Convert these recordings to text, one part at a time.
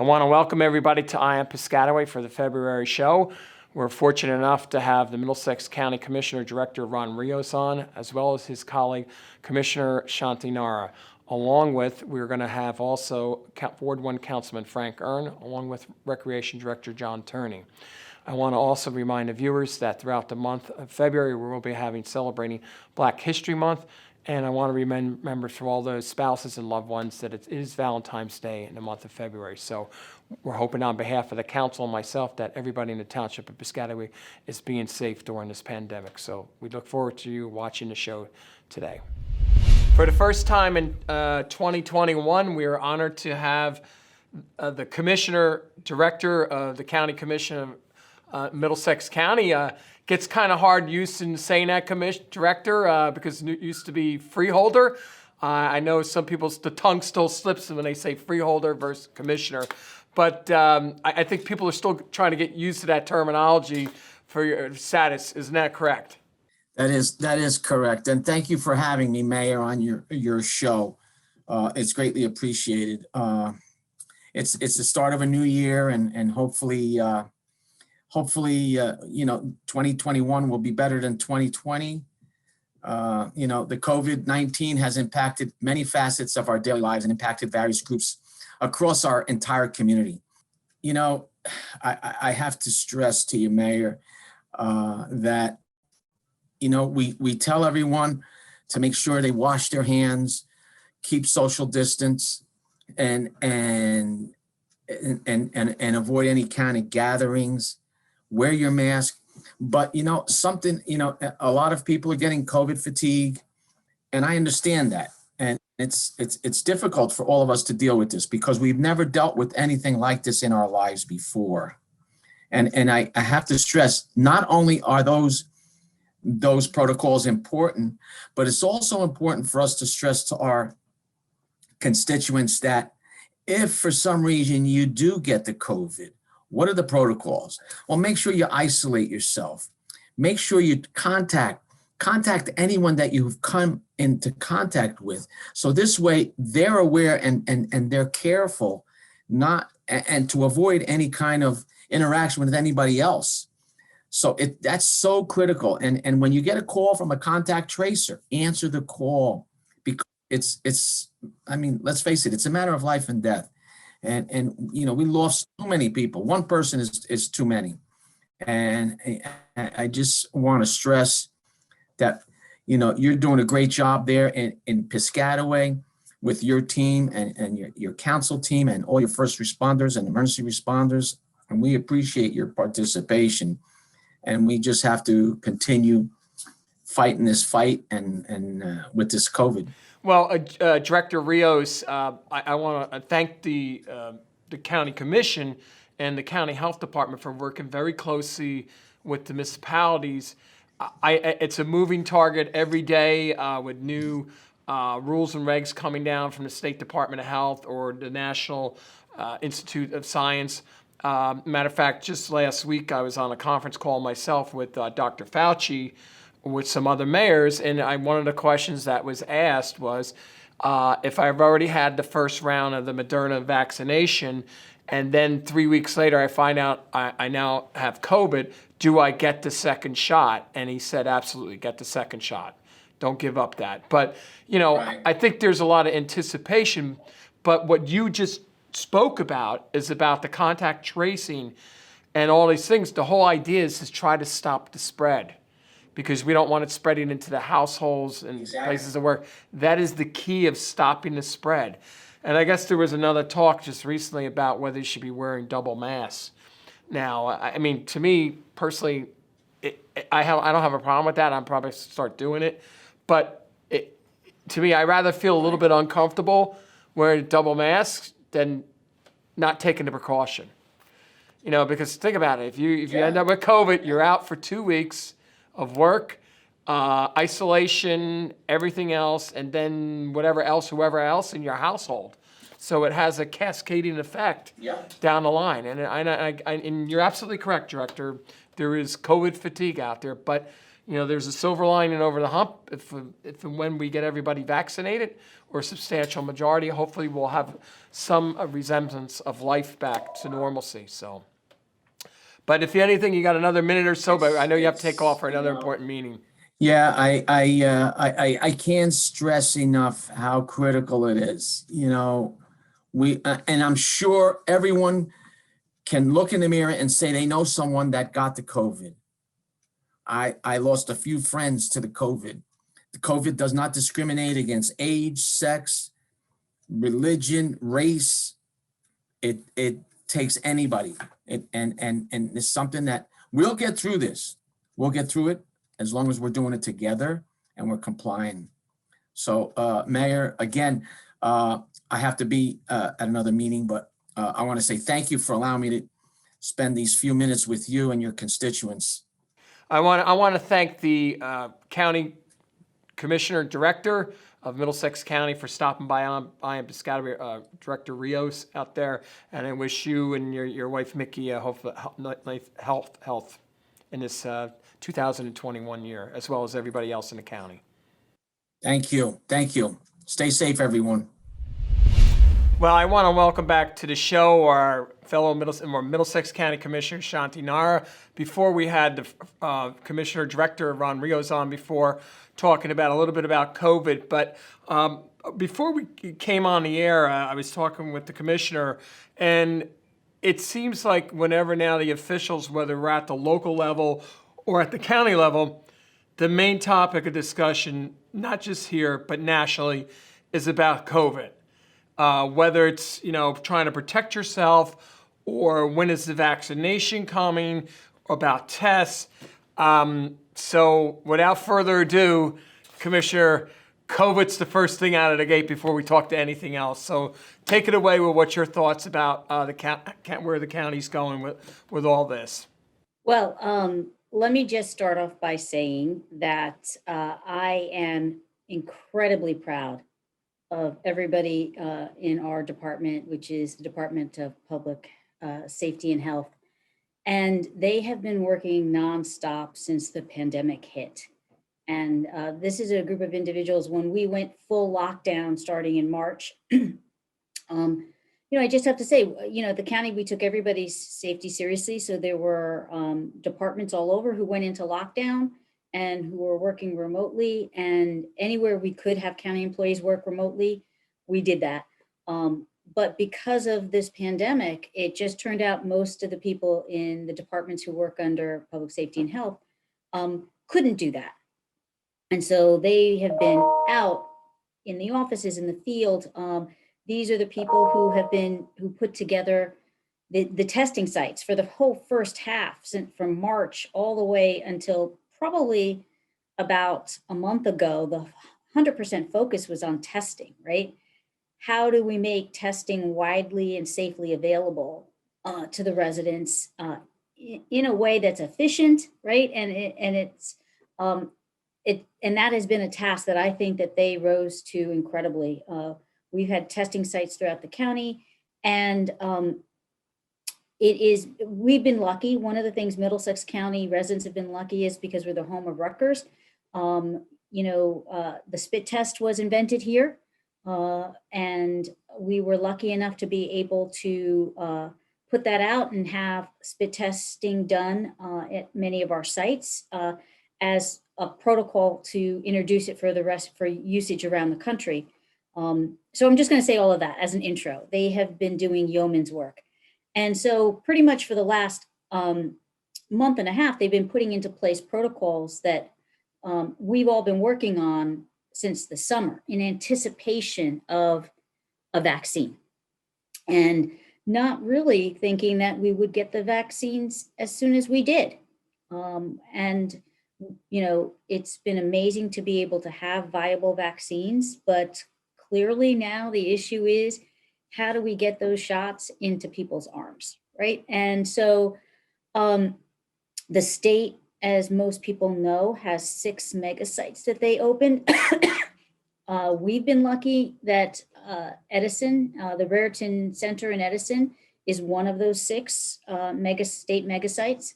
want to welcome everybody to I Am Piscataway for the February show. We're fortunate enough to have the Middlesex County Commissioner Director Ron Rios on, as well as his colleague Commissioner Shanti Narra. Along with, we're going to have also Ward 1 Councilman Frank Uhrin, along with Recreation Director John Tierney. I want to also remind the viewers that throughout the month of February, we will be celebrating Black History Month. And I want to remember for all those spouses and loved ones that it is Valentine's Day in the month of February. So we're hoping on behalf of the council and myself that everybody in the township of Piscataway is being safe during this pandemic. So we look forward to you watching the show today. For the first time in 2021, we are honored to have the Commissioner Director of the County Commission of Middlesex County. Gets kind of hard used in saying that director because it used to be freeholder. I know some people's the tongue still slips when they say freeholder versus commissioner, but I think people are still trying to get used to that terminology for your status. Isn't that correct? That is correct, and thank you for having me, Mayor, on your show. It's greatly appreciated. It's the start of a new year, and hopefully. Hopefully, 2021 will be better than 2020. The COVID-19 has impacted many facets of our daily lives and impacted various groups across our entire community. I have to stress to you, Mayor, that, we tell everyone to make sure they wash their hands, keep social distance, and avoid any kind of gatherings. Wear your mask, but a lot of people are getting COVID fatigue, and I understand that. And it's difficult for all of us to deal with this because we've never dealt with anything like this in our lives before. And I have to stress, not only are those protocols important, but it's also important for us to stress to our constituents that if for some reason you do get the COVID, what are the protocols? Well, make sure you isolate yourself. Make sure you contact anyone that you've come into contact with. So this way they're aware and they're careful and to avoid any kind of interaction with anybody else. So that's so critical. And when you get a call from a contact tracer, answer the call, because let's face it, it's a matter of life and death. And we lost so many people. One person is too many. And I just want to stress that, you're doing a great job there in Piscataway with your team and your council team and all your first responders and emergency responders. And we appreciate your participation. And we just have to continue fighting this fight and with this COVID. Well, Director Rios, I want to thank the County Commission and the County Health Department for working very closely with the municipalities. It's a moving target every day with new rules and regs coming down from the State Department of Health or the National Institute of Science. Matter of fact, just last week I was on a conference call myself with Dr. Fauci, with some other mayors, and one of the questions that was asked was, if I've already had the first round of the Moderna vaccination, and then 3 weeks later I find out I now have COVID, do I get the second shot? And he said, absolutely, get the second shot. Don't give up that. But, right. I think there's a lot of anticipation, but what you just spoke about is about the contact tracing and all these things. The whole idea is to try to stop the spread, because we don't want it spreading into the households and exactly. Places of work. That is the key of stopping the spread. And I guess there was another talk just recently about whether you should be wearing double masks. Now, to me personally, I don't have a problem with that. I'm probably start doing it. But to me, I rather feel a little bit uncomfortable wearing double masks than not taking the precaution. Because think about it. If you end up with COVID, you're out for 2 weeks of work, isolation, everything else, and then whoever else in your household. So it has a cascading effect down the line. And you're absolutely correct, Director. There is COVID fatigue out there, but there's a silver lining over the hump. If and when we get everybody vaccinated, or a substantial majority, hopefully we'll have some resemblance of life back to normalcy. So, but if anything, you got another minute or so, but I know you have to take off for another important meeting. Yeah, I can't stress enough how critical it is. And I'm sure everyone can look in the mirror and say they know someone that got the COVID. I lost a few friends to the COVID. The COVID does not discriminate against age, sex, religion, race. It takes anybody. And it's something that we'll get through this. We'll get through it as long as we're doing it together and we're complying. So, Mayor, again, I have to be at another meeting, but I want to say thank you for allowing me to spend these few minutes with you and your constituents. I want to thank the County Commissioner Director of Middlesex County for stopping by. I am Piscataway Director Rios out there, and I wish you and your wife Mickey health in this 2021 year, as well as everybody else in the county. Thank you. Thank you. Stay safe, everyone. Well, I want to welcome back to the show our fellow Middlesex County Commissioner, Shanti Narra. Before we had the Commissioner Director, Ron Rios, on before, talking about a little bit about COVID. But before we came on the air, I was talking with the Commissioner, and it seems like whenever now the officials, whether we're at the local level or at the county level, the main topic of discussion, not just here, but nationally, is about COVID. Whether it's, trying to protect yourself, or when is the vaccination coming, about tests. So without further ado, Commissioner, COVID's the first thing out of the gate before we talk to anything else. So take it away with what your thoughts about where the county's going with all this. Well, let me just start off by saying that I am incredibly proud of everybody in our department, which is the Department of Public Safety and Health. And they have been working nonstop since the pandemic hit. And this is a group of individuals, when we went full lockdown starting in March, I just have to say, the county, we took everybody's safety seriously. So there were departments all over who went into lockdown and who were working remotely, and anywhere we could have county employees work remotely, we did that. But because of this pandemic, it just turned out most of the people in the departments who work under public safety and health couldn't do that. And so they have been out in the offices, in the field. These are the people who put together the testing sites for the whole first half, from March all the way until probably about a month ago. The 100% focus was on testing, right? How do we make testing widely and safely available to the residents in a way that's efficient, right? And that has been a task that I think that they rose to incredibly. We've had testing sites throughout the county, and we've been lucky. One of the things Middlesex County residents have been lucky is because we're the home of Rutgers. The spit test was invented here, and we were lucky enough to be able to put that out and have spit testing done at many of our sites as a protocol to introduce it for usage around the country. So I'm just going to say all of that as an intro. They have been doing yeoman's work. And so pretty much for the last month and a half, they've been putting into place protocols that we've all been working on since the summer in anticipation of a vaccine, and not really thinking that we would get the vaccines as soon as we did. It's been amazing to be able to have viable vaccines, but clearly now the issue is, how do we get those shots into people's arms, right? And so the state, as most people know, has 6 mega sites that they opened. We've been lucky that Edison, the Raritan Center in Edison, is one of those 6 mega sites.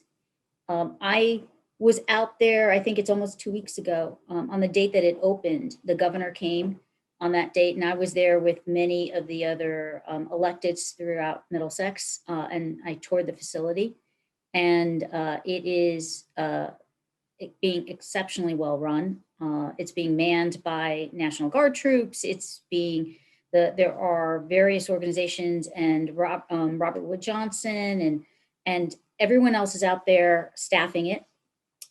I was out there, I think it's almost 2 weeks ago, on the date that it opened. The governor came on that date, and I was there with many of the other electeds throughout Middlesex, and I toured the facility. And it is being exceptionally well run. It's being manned by National Guard troops. There are various organizations and Robert Wood Johnson and everyone else is out there staffing it,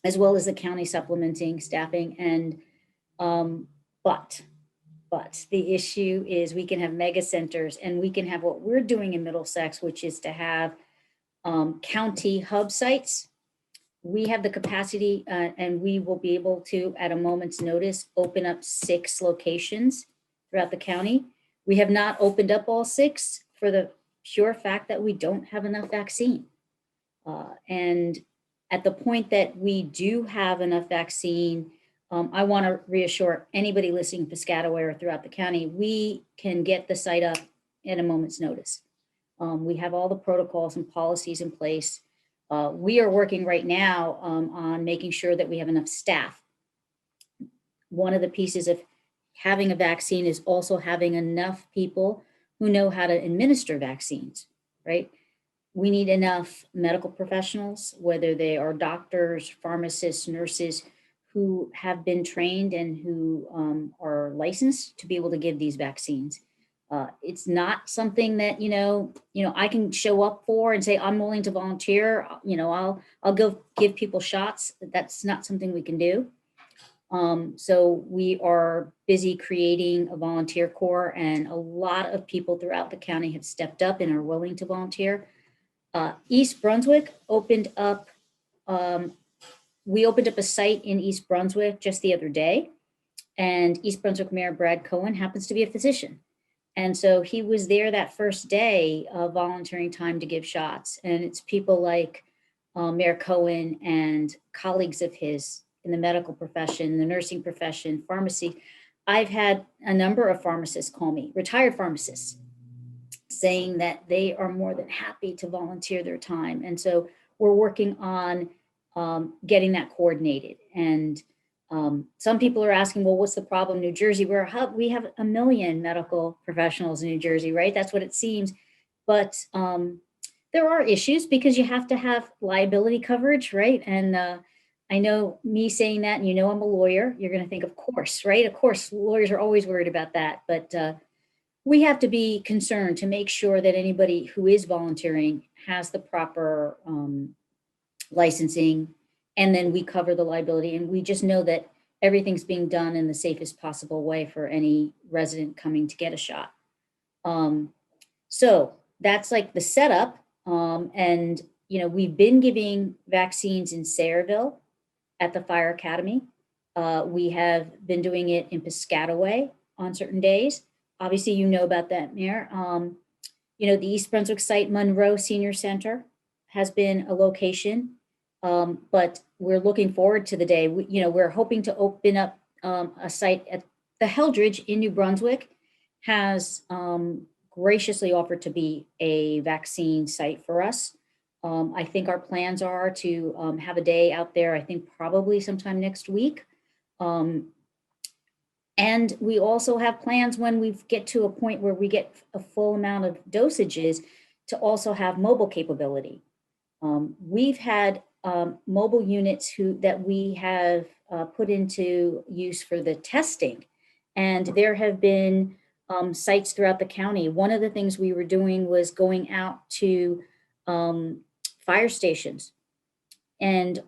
as well as the county supplementing staffing. And but the issue is we can have mega centers, and we can have what we're doing in Middlesex, which is to have county hub sites. We have the capacity, and we will be able to, at a moment's notice, open up 6 locations throughout the county. We have not opened up all 6 for the pure fact that we don't have enough vaccine. And at the point that we do have enough vaccine, I want to reassure anybody listening in Piscataway or throughout the county, we can get the site up at a moment's notice. We have all the protocols and policies in place. We are working right now on making sure that we have enough staff. One of the pieces of having a vaccine is also having enough people who know how to administer vaccines, right? We need enough medical professionals, whether they are doctors, pharmacists, nurses, who have been trained and who are licensed to be able to give these vaccines. It's not something that, I can show up for and say, I'm willing to volunteer. I'll go give people shots. That's not something we can do. So we are busy creating a volunteer corps, and a lot of people throughout the county have stepped up and are willing to volunteer. East Brunswick opened up, we opened up a site in East Brunswick just the other day, and East Brunswick Mayor Brad Cohen happens to be a physician. And so he was there that first day, volunteering time to give shots. And it's people like Mayor Cohen and colleagues of his in the medical profession, the nursing profession, pharmacy. I've had a number of pharmacists call me, retired pharmacists, saying that they are more than happy to volunteer their time. And so we're working on getting that coordinated. And some people are asking, well, what's the problem? New Jersey, we're a hub. We have 1 million medical professionals in New Jersey, right? That's what it seems. But there are issues because you have to have liability coverage, right? And I know me saying that, and I'm a lawyer, you're going to think, of course, right? Of course, lawyers are always worried about that. But we have to be concerned to make sure that anybody who is volunteering has the proper licensing, and then we cover the liability. And we just know that everything's being done in the safest possible way for any resident coming to get a shot. So that's like the setup. And, we've been giving vaccines in Sayreville at the Fire Academy. We have been doing it in Piscataway on certain days. Obviously, about that, Mayor. The East Brunswick site, Monroe Senior Center, has been a location. But we're looking forward to the day. We're hoping to open up a site at the Heldridge in New Brunswick has graciously offered to be a vaccine site for us. I think our plans are to have a day out there, I think probably sometime next week. And we also have plans when we get to a point where we get a full amount of dosages to also have mobile capability. We've had mobile units that we have put into use for the testing. And there have been sites throughout the county. One of the things we were doing was going out to fire stations and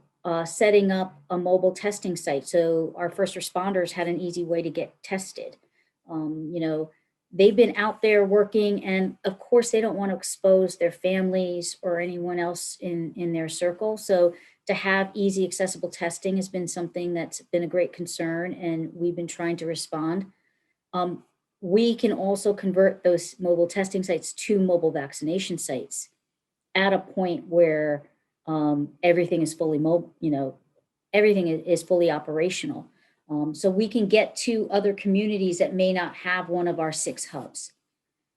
setting up a mobile testing site. So our first responders had an easy way to get tested. They've been out there working, and of course they don't want to expose their families or anyone else in their circle. So to have easy, accessible testing has been something that's been a great concern, and we've been trying to respond. We can also convert those mobile testing sites to mobile vaccination sites at a point where everything is fully everything is fully operational. So we can get to other communities that may not have one of our 6 hubs.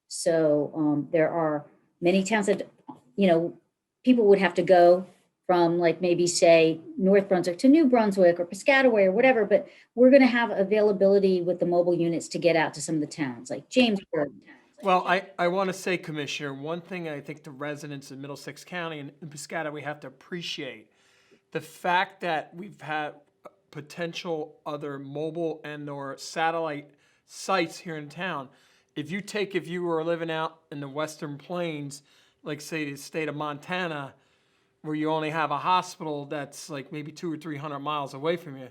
So there are many towns that, people would have to go from like maybe say North Brunswick to New Brunswick or Piscataway or whatever, but we're going to have availability with the mobile units to get out to some of the towns like Jamesburg. Well, I want to say, Commissioner, one thing I think the residents in Middlesex County and Piscataway have to appreciate, the fact that we've had potential other mobile and or satellite sites here in town. If you were living out in the Western Plains, like say the state of Montana, where you only have a hospital that's like maybe 200 or 300 miles away from you,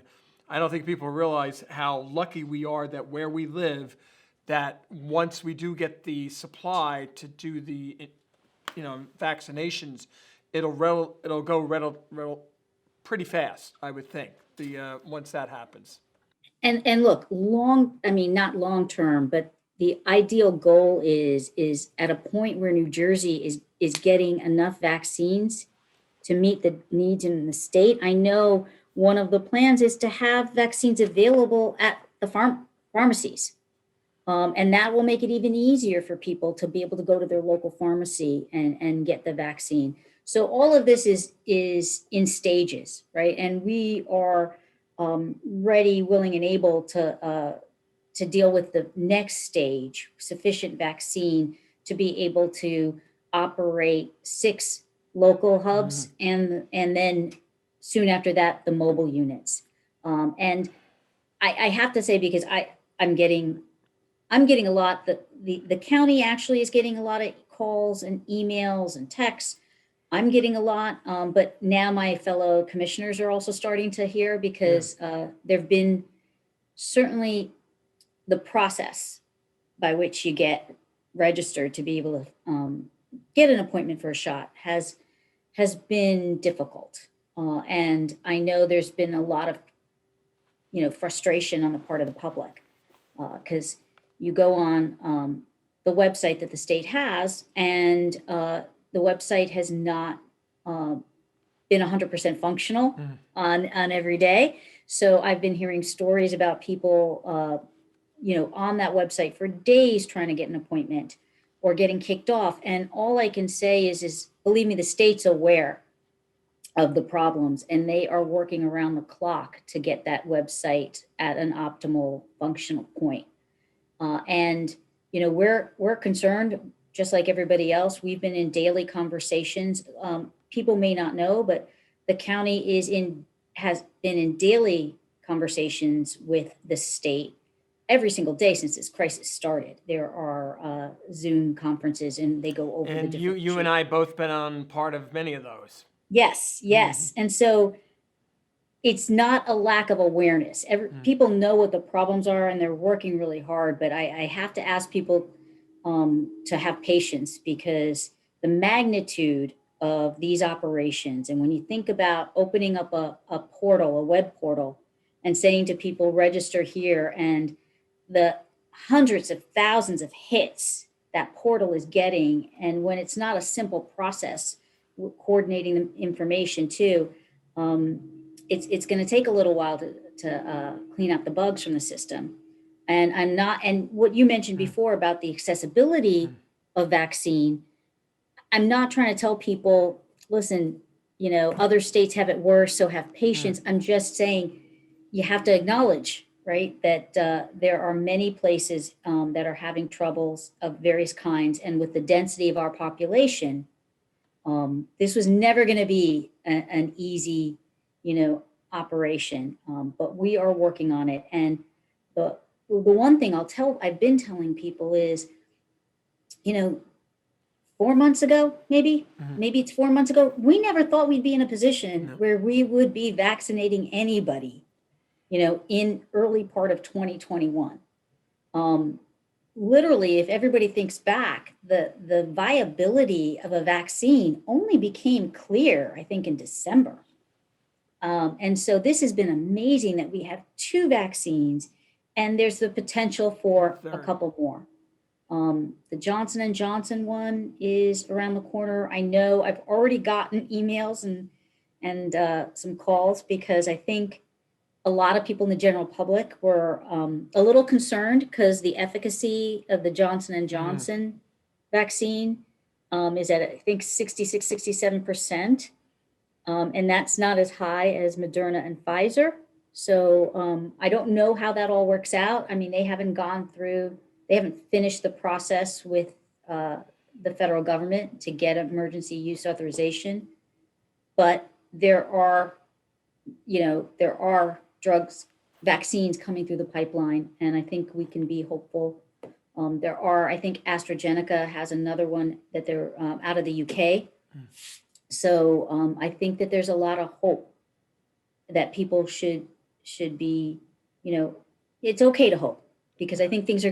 I don't think people realize how lucky we are that where we live, that once we do get the supply to do the, vaccinations, it'll go pretty fast, I would think, once that happens. And look, not long term, but the ideal goal is at a point where New Jersey is getting enough vaccines to meet the needs in the state. I know one of the plans is to have vaccines available at the pharmacies. And that will make it even easier for people to be able to go to their local pharmacy and get the vaccine. So all of this is in stages, right? And we are ready, willing, and able to deal with the next stage, sufficient vaccine to be able to operate 6 local hubs and then soon after that, the mobile units. And I have to say, because I'm getting a lot, the county actually is getting a lot of calls and emails and texts. I'm getting a lot, but now my fellow commissioners are also starting to hear, because there've been certainly the process by which you get registered to be able to get an appointment for a shot has been difficult. And I know there's been a lot of, frustration on the part of the public, because you go on the website that the state has, and the website has not been 100% functional on every day. So I've been hearing stories about people, on that website for days trying to get an appointment or getting kicked off. And all I can say is believe me, the state's aware of the problems, and they are working around the clock to get that website at an optimal functional point. And we're concerned, just like everybody else. We've been in daily conversations. People may not know, but the county has been in daily conversations with the state every single day since this crisis started. There are Zoom conferences, and they go over the And different you and I both been on part of many of those. Yes. And so it's not a lack of awareness. People know what the problems are, and they're working really hard, but I have to ask people to have patience, because the magnitude of these operations, and when you think about opening up a portal, a web portal, and saying to people, register here, and the hundreds of thousands of hits that portal is getting, and when it's not a simple process, coordinating the information too, it's going to take a little while to clean up the bugs from the system. And what you mentioned before about the accessibility of vaccine, I'm not trying to tell people, listen, other states have it worse, so have patience. I'm just saying you have to acknowledge, right, that there are many places that are having troubles of various kinds. And with the density of our population, this was never going to be an easy, operation, but we are working on it. And the one thing I've been telling people is, 4 months ago, maybe it's 4 months ago, we never thought we'd be in a position where we would be vaccinating anybody, in early part of 2021. Literally, if everybody thinks back, the viability of a vaccine only became clear, I think, in December. And so this has been amazing that we have 2 vaccines, and there's the potential for a couple more. The Johnson & Johnson one is around the corner. I know I've already gotten emails and some calls, because I think a lot of people in the general public were a little concerned because the efficacy of the Johnson & Johnson vaccine is at, I think, 66, 67%. And that's not as high as Moderna and Pfizer. So I don't know how that all works out. I mean, they haven't finished the process with the federal government to get emergency use authorization. But there are drugs, vaccines coming through the pipeline, and I think we can be hopeful. I think AstraZeneca has another one that they're out of the UK. So I think that there's a lot of hope that people should be, it's okay to hope, because I think things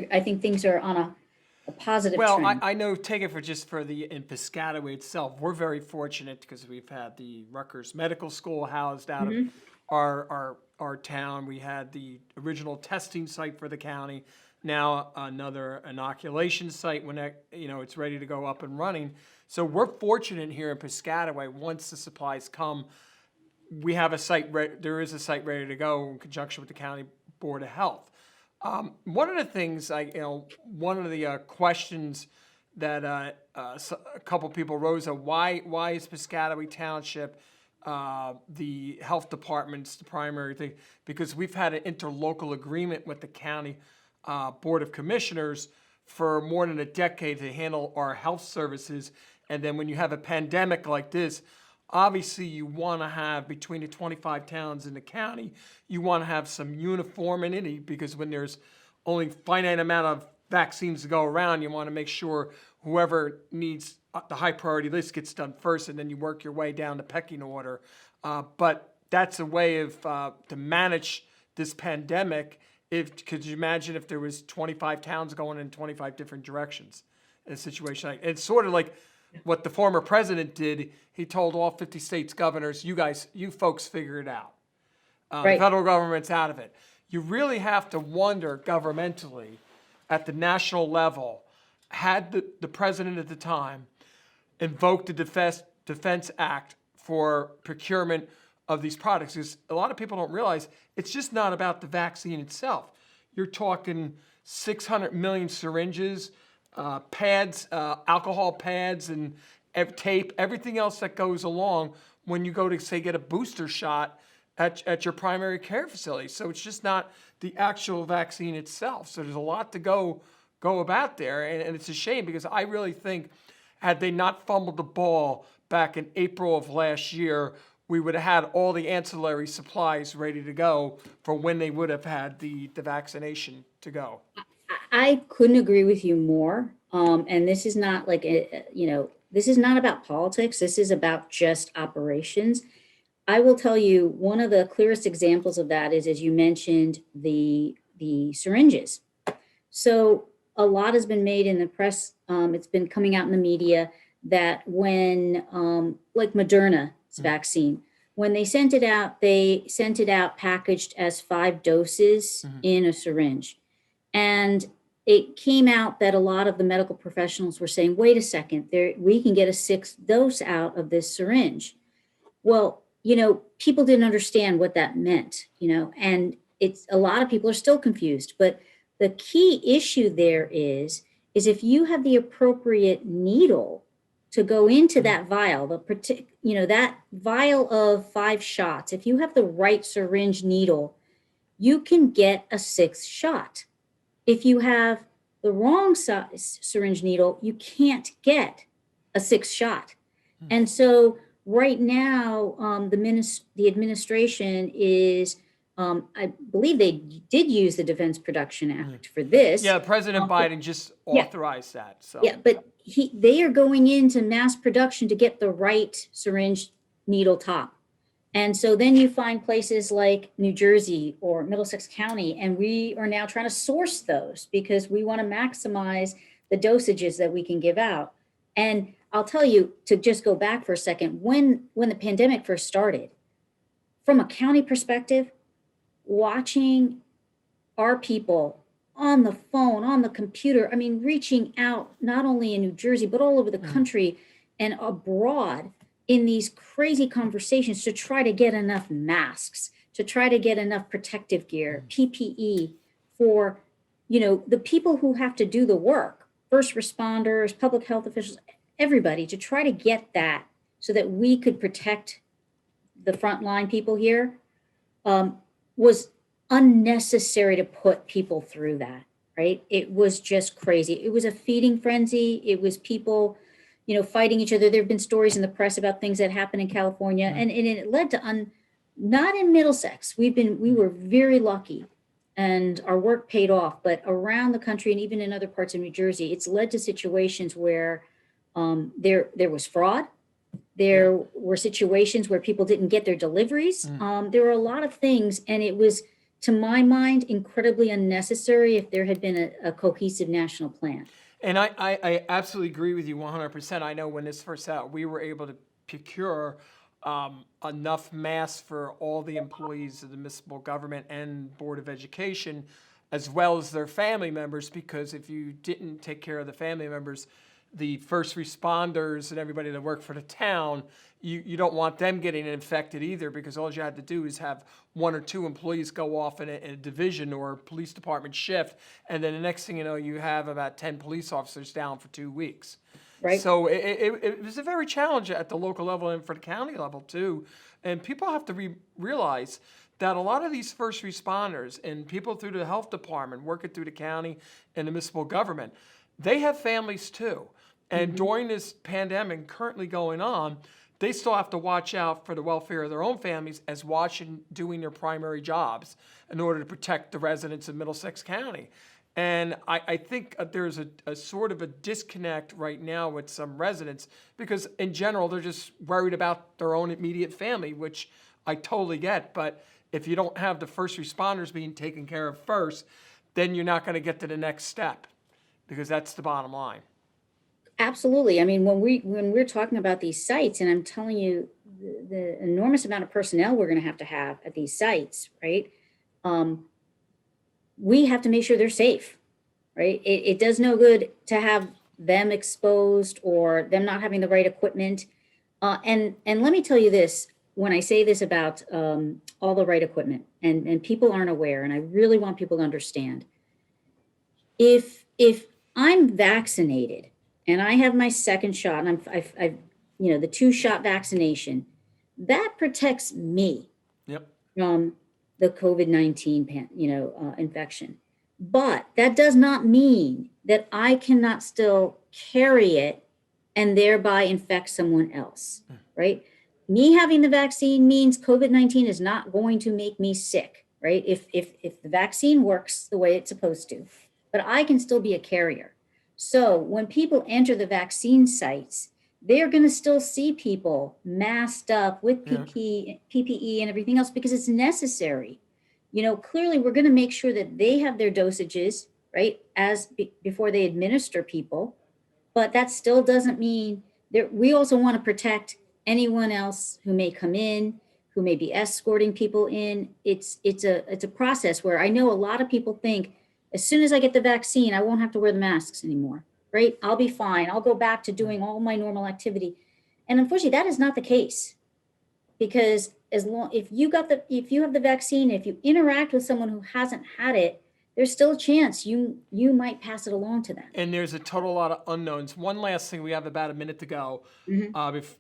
are on a positive Well, trend. I know, take it in Piscataway itself, we're very fortunate because we've had the Rutgers Medical School housed out of our town. We had the original testing site for the county, now another inoculation site when it's ready to go up and running. So we're fortunate here in Piscataway. Once the supplies come, we have there is a site ready to go in conjunction with the County Board of Health. One of the things one of the questions that a couple people rose up, why is Piscataway Township, the health department's the primary thing? Because we've had an interlocal agreement with the County Board of Commissioners for more than a decade to handle our health services. And then when you have a pandemic like this, obviously you want to have, between the 25 towns in the county, you want to have some uniformity, because when there's only finite amount of vaccines to go around, you want to make sure whoever needs the high priority list gets done first, and then you work your way down the pecking order. But that's a way of to manage this pandemic. Could you imagine if there was 25 towns going in 25 different directions in a situation like, it's sort of like what the former president did. He told all 50 states governors, you folks figure it out. Right. The federal government's out of it. You really have to wonder governmentally at the national level, had the president at the time invoked the Defense Act for procurement of these products. Because a lot of people don't realize it's just not about the vaccine itself. You're talking 600 million syringes, pads, alcohol pads, and tape, everything else that goes along when you go to, say, get a booster shot at your primary care facility. So it's just not the actual vaccine itself. So there's a lot to go about there. And it's a shame, because I really think had they not fumbled the ball back in April of last year, we would have had all the ancillary supplies ready to go for when they would have had the vaccination to go. I couldn't agree with you more. And this is not this is not about politics. This is about just operations. I will tell you, one of the clearest examples of that is, as you mentioned, the syringes. So a lot has been made in the press. It's been coming out in the media that when, like Moderna's vaccine, when they sent it out packaged as 5 doses in a syringe. And it came out that a lot of the medical professionals were saying, wait a second, we can get a 6th dose out of this syringe. Well, people didn't understand what that meant, and a lot of people are still confused. But the key issue there is if you have the appropriate needle to go into that vial, that vial of 5 shots, if you have the right syringe needle, you can get a 6th shot. If you have the wrong size syringe needle, you can't get a 6th shot. And so right now, the administration is, I believe they did use the Defense Production Act for this. Yeah, President Biden just authorized that. So yeah, but they are going into mass production to get the right syringe needle top. And so then you find places like New Jersey or Middlesex County, and we are now trying to source those because we want to maximize the dosages that we can give out. And I'll tell you, to just go back for a second, when the pandemic first started, from a county perspective, watching our people on the phone, on the computer, reaching out not only in New Jersey, but all over the country and abroad in these crazy conversations to try to get enough masks, to try to get enough protective gear, PPE for, the people who have to do the work, first responders, public health officials, everybody, to try to get that so that we could protect the frontline people here, was unnecessary to put people through that, right? It was just crazy. It was a feeding frenzy. It was people, fighting each other. There have been stories in the press about things that happened in California, and it led to not in Middlesex. We were very lucky, and our work paid off. But around the country and even in other parts of New Jersey, it's led to situations where there was fraud. There were situations where people didn't get their deliveries. There were a lot of things, and it was, to my mind, incredibly unnecessary if there had been a cohesive national plan. And I absolutely agree with you 100%. I know when this first out, we were able to procure enough masks for all the employees of the municipal government and Board of Education, as well as their family members, because if you didn't take care of the family members, the first responders and everybody that work for the town, you don't want them getting infected either, because all you had to do is have 1 or 2 employees go off in a division or police department shift, and then the next thing you know, you have about 10 police officers down for 2 weeks. Right. So it was a very challenge at the local level and for the county level too. And people have to realize that a lot of these first responders and people through the health department working through the county and the municipal government, they have families too. And during this pandemic currently going on, they still have to watch out for the welfare of their own families as doing their primary jobs in order to protect the residents of Middlesex County. And I think there's a sort of a disconnect right now with some residents, because in general, they're just worried about their own immediate family, which I totally get. But if you don't have the first responders being taken care of first, then you're not going to get to the next step, because that's the bottom line. Absolutely. I mean, when we're talking about these sites, and I'm telling you the enormous amount of personnel we're going to have at these sites, right? We have to make sure they're safe, right? It does no good to have them exposed or them not having the right equipment. And let me tell you this, when I say this about all the right equipment, and people aren't aware, and I really want people to understand, if I'm vaccinated and I have my second shot, and I've the 2-shot vaccination, that protects me from the COVID-19 infection. But that does not mean that I cannot still carry it and thereby infect someone else, right? Me having the vaccine means COVID-19 is not going to make me sick, right? If the vaccine works the way it's supposed to, but I can still be a carrier. So when people enter the vaccine sites, they're going to still see people masked up with PPE and everything else, because it's necessary. Clearly we're going to make sure that they have their dosages, right, before they administer people. But that still doesn't mean that we also want to protect anyone else who may come in, who may be escorting people in. It's a process where I know a lot of people think, as soon as I get the vaccine, I won't have to wear the masks anymore, right? I'll be fine. I'll go back to doing all my normal activity. And unfortunately, that is not the case, because if you have the vaccine, if you interact with someone who hasn't had it, there's still a chance you might pass it along to them. And there's a total lot of unknowns. One last thing, we have about a minute to go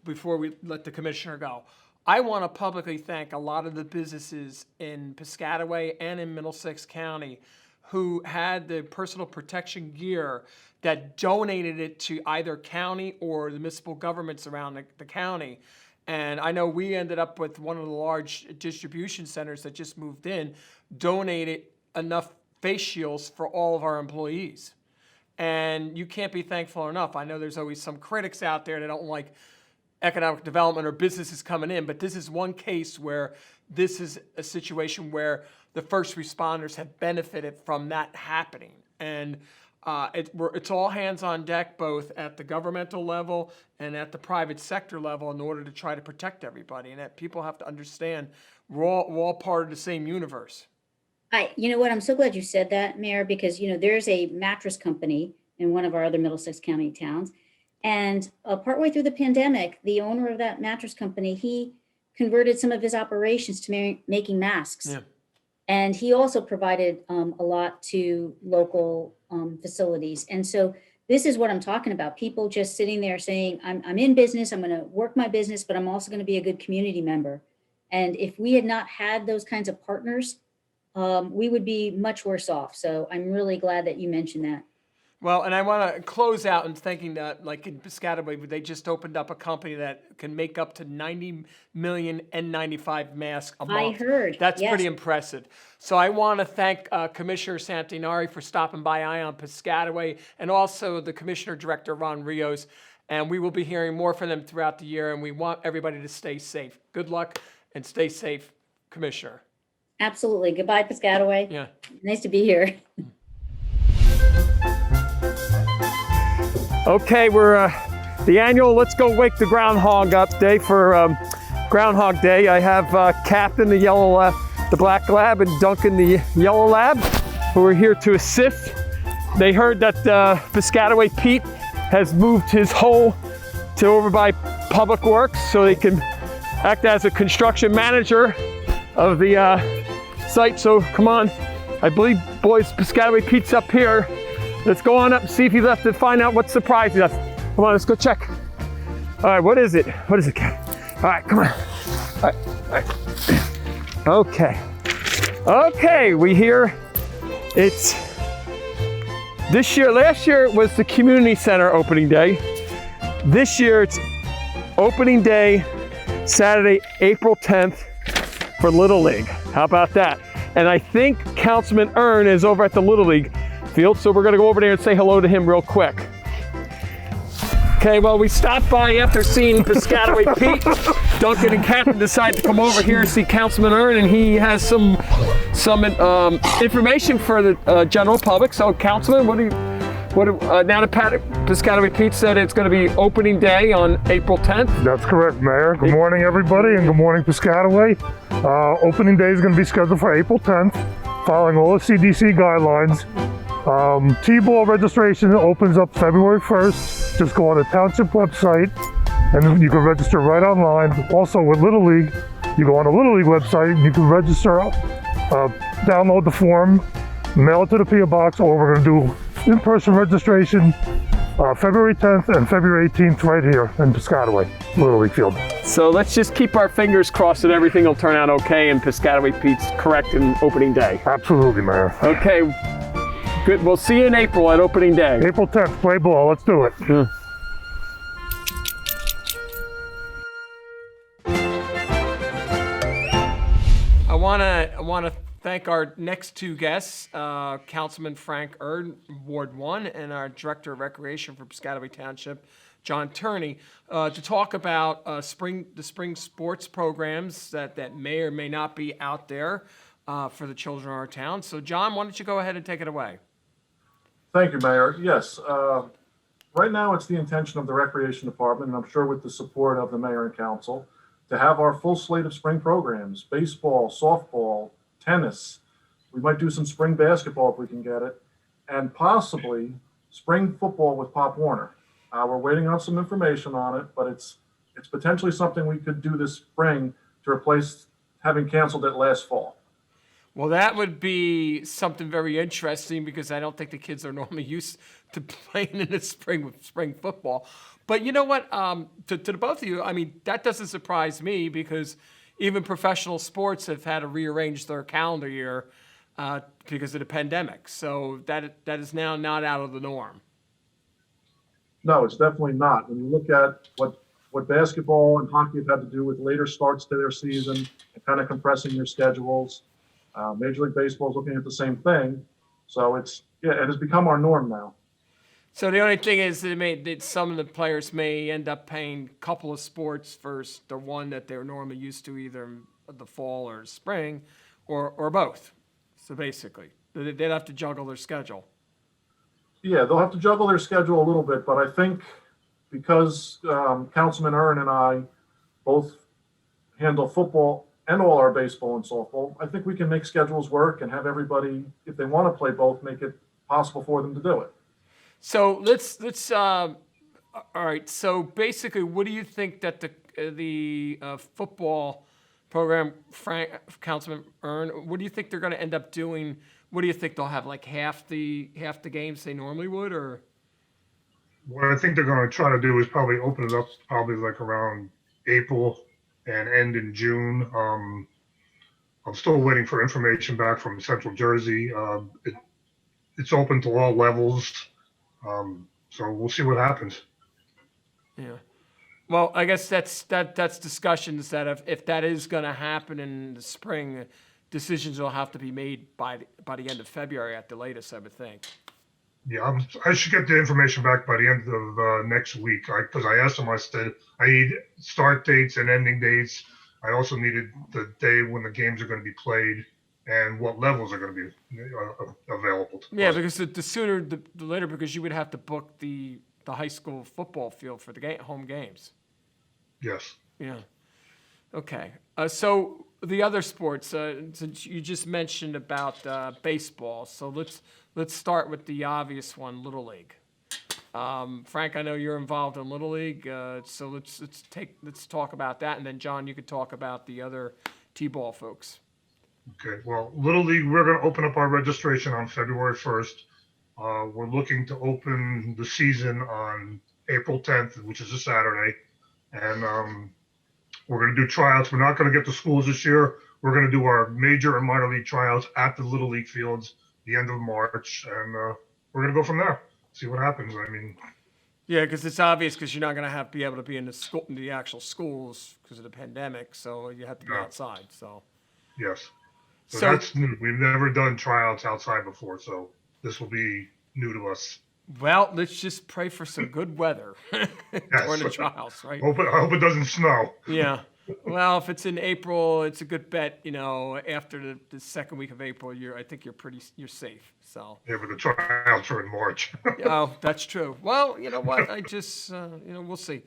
before we let the commissioner go. I want to publicly thank a lot of the businesses in Piscataway and in Middlesex County who had the personal protection gear that donated it to either county or the municipal governments around the county. And I know we ended up with one of the large distribution centers that just moved in, donated enough face shields for all of our employees. And you can't be thankful enough. I know there's always some critics out there that don't like economic development or businesses coming in, but this is one case where this is a situation where the first responders have benefited from that happening. And it's all hands on deck, both at the governmental level and at the private sector level, in order to try to protect everybody. And that people have to understand we're all part of the same universe. You know what? I'm so glad you said that, Mayor, because, there's a mattress company in one of our other Middlesex County towns. And partway through the pandemic, the owner of that mattress company, he converted some of his operations to making masks. Yeah. And he also provided a lot to local facilities. And so this is what I'm talking about. People just sitting there saying, I'm in business, I'm going to work my business, but I'm also going to be a good community member. And if we had not had those kinds of partners, we would be much worse off. So I'm really glad that you mentioned that. Well, and I want to close out in thinking that, like in Piscataway, they just opened up a company that can make up to 90 million N95 masks a month. I heard. That's yes. pretty impressive. So I want to thank Commissioner Shanti for stopping by on Piscataway, and also the Commissioner Director, Ron Rios. And we will be hearing more from them throughout the year, and we want everybody to stay safe. Good luck and stay safe, Commissioner. Absolutely. Goodbye, Piscataway. Yeah. Nice to be here. Okay, we're the annual Let's Go Wake the Groundhog Up Day for Groundhog Day. I have Captain, the yellow, the black lab, and Duncan, the yellow lab, who are here to assist. They heard that Piscataway Pete has moved his hole to over by Public Works so they can act as a construction manager of the site. So come on, I believe, boys, Piscataway Pete's up here. Let's go on up and see if he left to find out what surprises us. Come on, let's go check. All right, what is it? What is it, Cat? All right, come on. All right, all right. Okay. Okay, we hear it's this year. Last year it was the community center opening day. This year it's opening day, Saturday, April 10th for Little League. How about that? And I think Councilman Uhrin is over at the Little League field, so we're gonna go over there and say hello to him real quick. Okay, well, we stopped by after seeing Piscataway Pete. Duncan and Captain decided to come over here and see Councilman Uhrin, and he has some information for the general public. So, Councilman, now that Piscataway Pete said it's going to be opening day on April 10th. That's correct, Mayor. Good morning, everybody, and good morning, Piscataway. Opening day is going to be scheduled for April 10th, following all the CDC guidelines. T-ball registration opens up February 1st. Just go on the township website and you can register right online. Also with Little League, you go on the Little League website and you can register, download the form, mail it to the P.O. box, or we're going to do in-person registration February 10th and February 18th right here in Piscataway, Little League Field. So let's just keep our fingers crossed that everything will turn out okay and Piscataway Pete's correct in opening day. Absolutely, Mayor. Okay. Good. We'll see you in April at opening day. April 10th, play ball. Let's do it. Yeah. I want to thank our next two guests, Councilman Frank Uhrin, Ward 1, and our Director of Recreation for Piscataway Township, John Tierney, to talk about the spring sports programs that may or may not be out there for the children of our town. So, John, why don't you go ahead and take it away? Thank you, Mayor. Yes, right now it's the intention of the Recreation Department, and I'm sure with the support of the Mayor and Council, to have our full slate of spring programs: baseball, softball, tennis. We might do some spring basketball if we can get it, and possibly spring football with Pop Warner. We're waiting on some information on it, but it's potentially something we could do this spring to replace having canceled it last fall. Well, that would be something very interesting because I don't think the kids are normally used to playing in the spring with spring football. But you know what? To the both of you, I mean, that doesn't surprise me because even professional sports have had to rearrange their calendar year because of the pandemic. So that is now not out of the norm. No, it's definitely not. When you look at what basketball and hockey have had to do with later starts to their season and kind of compressing their schedules, Major League Baseball is looking at the same thing. So it has become our norm now. So the only thing is that some of the players may end up paying a couple of sports for the one that they're normally used to, either in the fall or spring, or both. So basically, they'd have to juggle their schedule. Yeah, they'll have to juggle their schedule a little bit, but I think because Councilman Uhrin and I both handle football and all our baseball and softball, I think we can make schedules work and have everybody, if they want to play both, make it possible for them to do it. So let's all right. So basically, what do you think that the football program, Councilman Uhrin, what do you think they're going to end up doing? What do you think they'll have, like half the games they normally would, or? What I think they're going to try to do is probably open it up probably like around April, and end in June. I'm still waiting for information back from Central Jersey. It's open to all levels, so we'll see what happens. Yeah. Well, I guess that's discussions that if that is going to happen in the spring, decisions will have to be made by the end of February at the latest, I would think. Yeah, I should get the information back by the end of next week. Because I asked them, I said I need start dates and ending dates. I also needed the day when the games are going to be played and what levels are going to be available to Yeah, play. because the sooner the later, because you would have to book the high school football field for the home games. Yes. Yeah. Okay. So the other sports, since you just mentioned about baseball, so let's start with the obvious one, Little League. Frank, I know you're involved in Little League, so let's talk about that, and then John, you could talk about the other T-ball folks. Okay. Well, Little League, we're going to open up our registration on February 1st. We're looking to open the season on April 10th, which is a Saturday, and we're going to do tryouts. We're not going to get to schools this year. We're going to do our major and minor league tryouts at the Little League fields the end of March, and we're going to go from there. See what happens. I mean, Yeah, because it's obvious because you're not going to be able to be in the actual schools because of the pandemic, so you have to be Yeah. outside. So yes. So So- that's new. We've never done tryouts outside before, so this will be new to us. well, let's just pray for some good weather during the trials, right? I hope it doesn't snow. Yeah. Well, if it's in April, it's a good bet. After the second week of April, I think you're safe. So. Yeah, but the tryouts are in March. Oh, that's true. Well, you know what? I just, we'll see.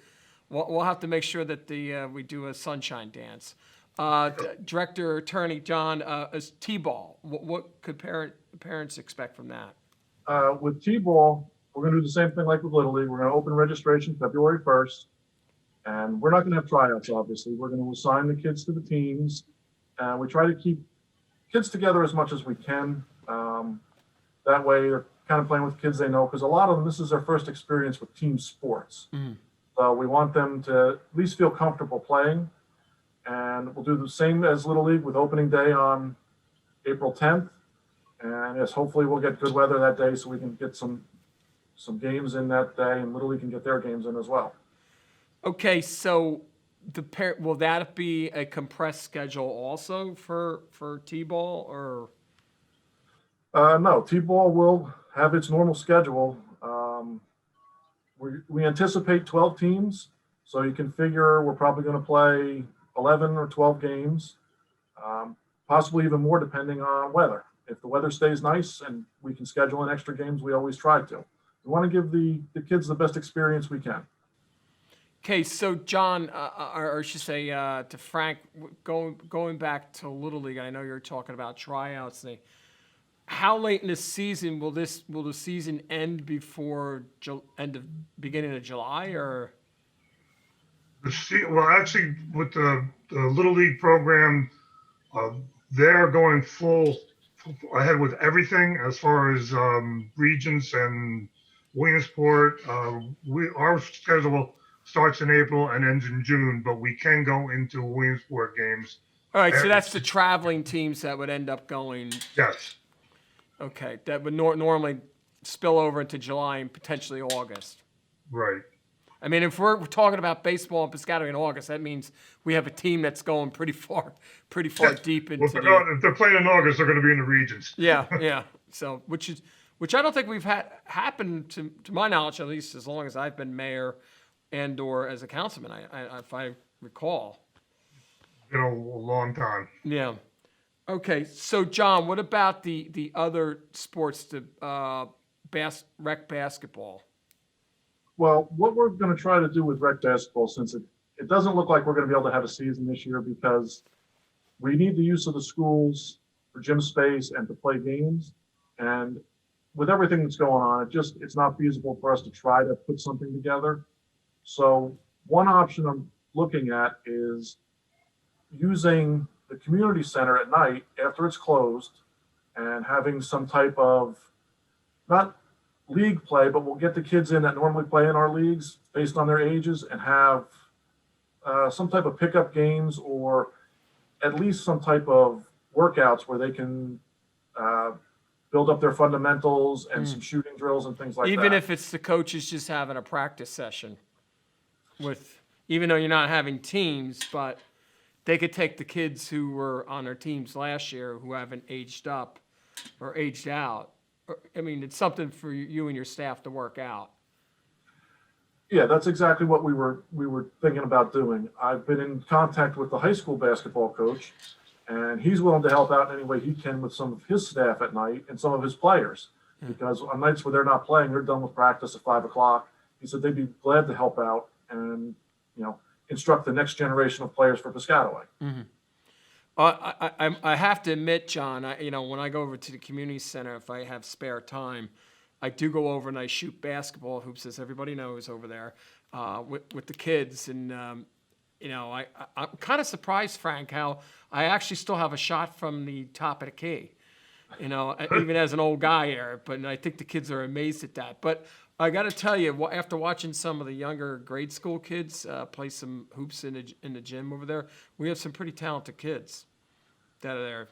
We'll have to make sure that we do a sunshine dance. Director Tierney, John, is T-ball. What could parents expect from that? With T-ball, we're going to do the same thing like with Little League. We're going to open registration February 1st. And we're not going to have tryouts, obviously. We're going to assign the kids to the teams. And we try to keep kids together as much as we can. That way, they're kind of playing with kids they know, because a lot of them, this is their first experience with team sports. Mhm. So we want them to at least feel comfortable playing. And we'll do the same as Little League with opening day on April 10th. And yes, hopefully we'll get good weather that day so we can get some games in that day, and Little League can get their games in as well. Okay, so will that be a compressed schedule also for T-ball or? No, T-ball will have its normal schedule. We anticipate 12 teams, so you can figure we're probably going to play 11 or 12 games, possibly even more depending on weather. If the weather stays nice and we can schedule in extra games, we always try to. We want to give the kids the best experience we can. Okay, so John, or I should say to Frank, going back to Little League, I know you're talking about tryouts. How late in the season will the season end before beginning of July or? Well, actually, with the Little League program, they're going full ahead with everything as far as regions and Williamsport. Our schedule starts in April and ends in June, but we can go into Williamsport games. All right, so that's the traveling teams that would end up going. Yes. Okay, that would normally spill over into July and potentially August. Right. I mean, if we're talking about baseball in Piscataway in August, that means we have a team that's going pretty far deep into If they're playing in August, they're going to be in the regions. Yeah. So, which I don't think we've had happen to my knowledge, at least as long as I've been mayor and/or as a councilman. If I recall. A long time. Yeah. Okay. So, John, what about the other sports, the rec basketball? Well, what we're going to try to do with rec basketball, since it doesn't look like we're going to be able to have a season this year because we need the use of the schools for gym space and to play games. And with everything that's going on, it's not feasible for us to try to put something together. So one option I'm looking at is using the community center at night after it's closed and having some type of, not league play, but we'll get the kids in that normally play in our leagues based on their ages and have some type of pickup games or at least some type of workouts where they can build up their fundamentals and some shooting drills and things like that. Even if it's the coaches just having a practice session with, even though you're not having teams, but they could take the kids who were on their teams last year who haven't aged up or aged out. I mean, it's something for you and your staff to work out. Yeah, that's exactly what we were thinking about doing. I've been in contact with the high school basketball coach, and he's willing to help out in any way he can with some of his staff at night and some of his players. Because on nights where they're not playing, they're done with practice at 5 o'clock. He said they'd be glad to help out and, you know, instruct the next generation of players for Piscataway. I have to admit, John, when I go over to the community center, if I have spare time, I do go over and I shoot basketball hoops, as everybody knows over there, with the kids. And, I'm kind of surprised, Frank, how I actually still have a shot from the top of the key, even as an old guy here. But I think the kids are amazed at that. But I got to tell you, after watching some of the younger grade school kids play some hoops in the gym over there, we have some pretty talented kids that are there.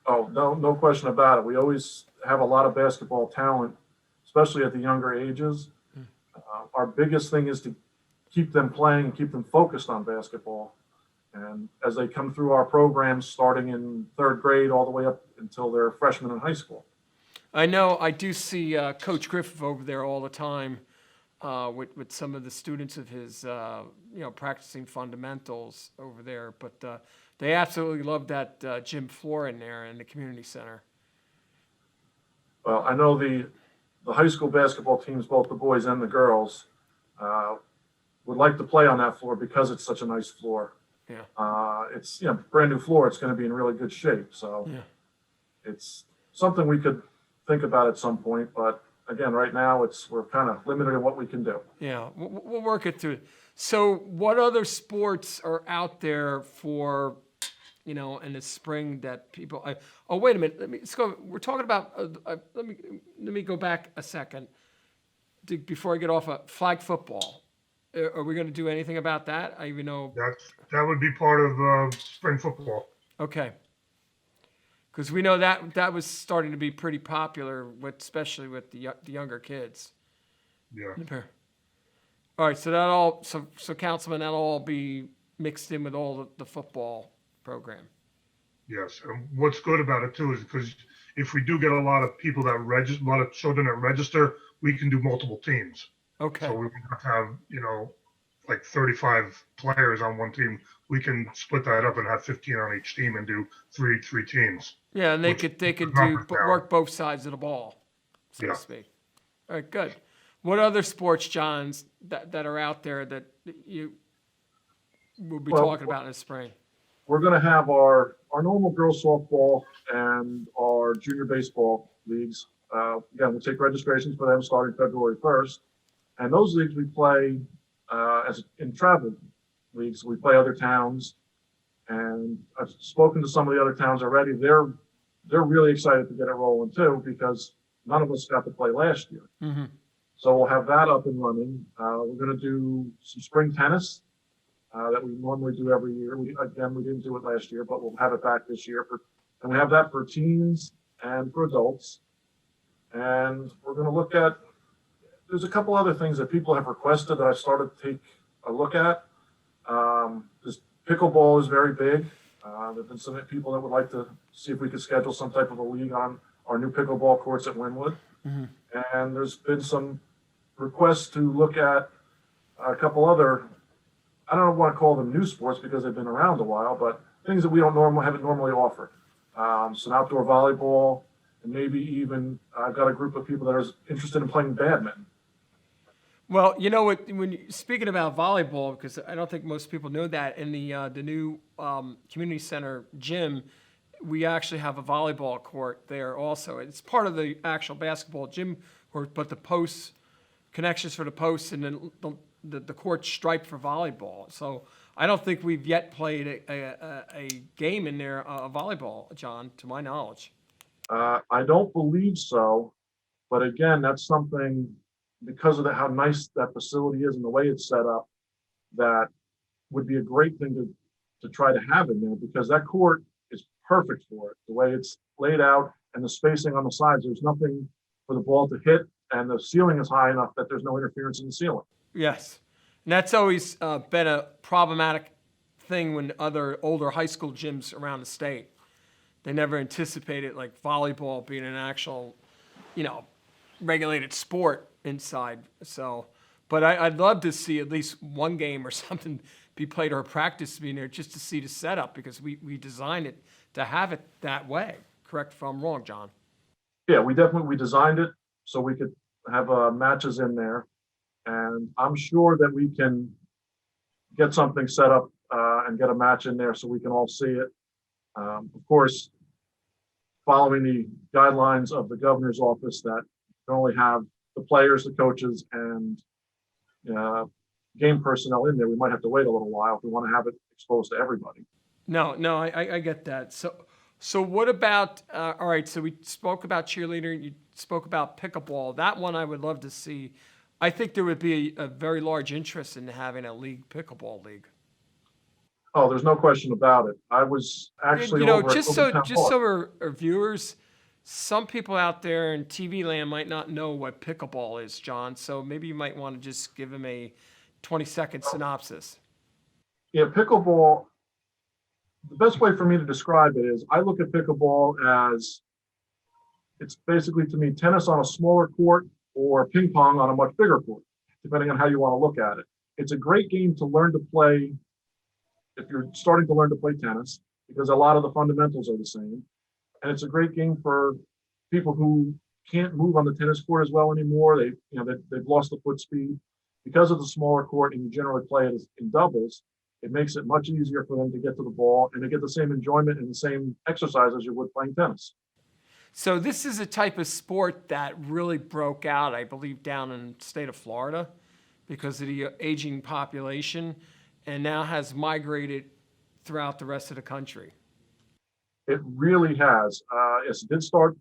Oh, no question about it. We always have a lot of basketball talent, especially at the younger ages. Our biggest thing is to keep them playing and keep them focused on basketball. And as they come through our programs, starting in 3rd grade all the way up until they're freshmen in high school. I know I do see Coach Griffith over there all the time with some of the students of his, practicing fundamentals over there. But they absolutely love that gym floor in there in the community center. Well, I know the high school basketball teams, both the boys and the girls, would like to play on that floor because it's such a nice floor. Yeah. It's brand new floor. It's going to be in really good shape. So it's something we could think about at some point. But again, right now we're kind of limited in what we can do. Yeah, we'll work it through. So what other sports are out there for, in the spring that people, oh, wait a minute. Let's go. We're talking about, let me go back a second before I get off flag football. Are we going to do anything about that? I even know. That would be part of spring football. Okay. Because we know that was starting to be pretty popular, especially with the younger kids. Yeah. All right, so Councilman, that'll all be mixed in with all the football program. Yes, and what's good about it too is because if we do get a lot of people that register, a lot of children that register, we can do multiple teams. Okay. So we won't have like 35 players on one team. We can split that up and have 15 on each team and do three teams. Yeah, and they could work both sides of the ball, so to speak. All right, good. What other sports, Johns, that are out there that you will be talking about in the spring? We're going to have our normal girls softball and our junior baseball leagues. Again, we'll take registrations for them starting February 1st. And those leagues we play as in travel leagues. We play other towns. And I've spoken to some of the other towns already. They're really excited to get it rolling too, because none of us got to play last year. Mm-hmm. So we'll have that up and running. We're going to do some spring tennis that we normally do every year. We didn't do it last year, but we'll have it back this year. And we have that for teens and for adults. And we're going to look at, there's a couple other things that people have requested that I started to take a look at. This pickleball is very big. There have been some people that would like to see if we could schedule some type of a league on our new pickleball courts at Wynwood. Mm-hmm. And there's been some requests to look at a couple other, I don't want to call them new sports because they've been around a while, but things that we haven't normally offered. Some outdoor volleyball, and maybe even I've got a group of people that are interested in playing badminton. Well, you know what? Speaking about volleyball, because I don't think most people know that in the new community center gym, we actually have a volleyball court there also. It's part of the actual basketball gym court, but the posts, connections for the posts, and then the court striped for volleyball. So I don't think we've yet played a game in there, volleyball, John, to my knowledge. I don't believe so, but again, that's something because of how nice that facility is and the way it's set up, that would be a great thing to try to have in there, because that court is perfect for it. The way it's laid out and the spacing on the sides, there's nothing for the ball to hit, and the ceiling is high enough that there's no interference in the ceiling. Yes. And that's always been a problematic thing when other older high school gyms around the state. They never anticipated like volleyball being an actual, regulated sport inside. So, but I'd love to see at least one game or something be played or practice being there just to see the setup, because we designed it to have it that way. Correct if I'm wrong, John. Yeah, we designed it so we could have matches in there, and I'm sure that we can get something set up and get a match in there so we can all see it. Of course, following the guidelines of the governor's office that can only have the players, the coaches, and game personnel in there, we might have to wait a little while if we want to have it exposed to everybody. No, I get that. So what about, all right, so we spoke about cheerleader, you spoke about pickleball. That one I would love to see. I think there would be a very large interest in having a pickleball league. Oh, there's no question about it. I was actually over just at so Town Park. our viewers, some people out there in TV land might not know what pickleball is, John. So maybe you might want to just give them a 20-second synopsis. Yeah, pickleball, the best way for me to describe it is I look at pickleball as it's basically, to me, tennis on a smaller court or ping pong on a much bigger court, depending on how you want to look at it. It's a great game to learn to play if you're starting to learn to play tennis, because a lot of the fundamentals are the same. And it's a great game for people who can't move on the tennis court as well anymore. They've lost the foot speed. Because of the smaller court and you generally play it in doubles, it makes it much easier for them to get to the ball and to get the same enjoyment and the same exercise as you would playing tennis. So this is a type of sport that really broke out, I believe, down in the state of Florida because of the aging population, and now has migrated throughout the rest of the country. It really has. Yes, it did start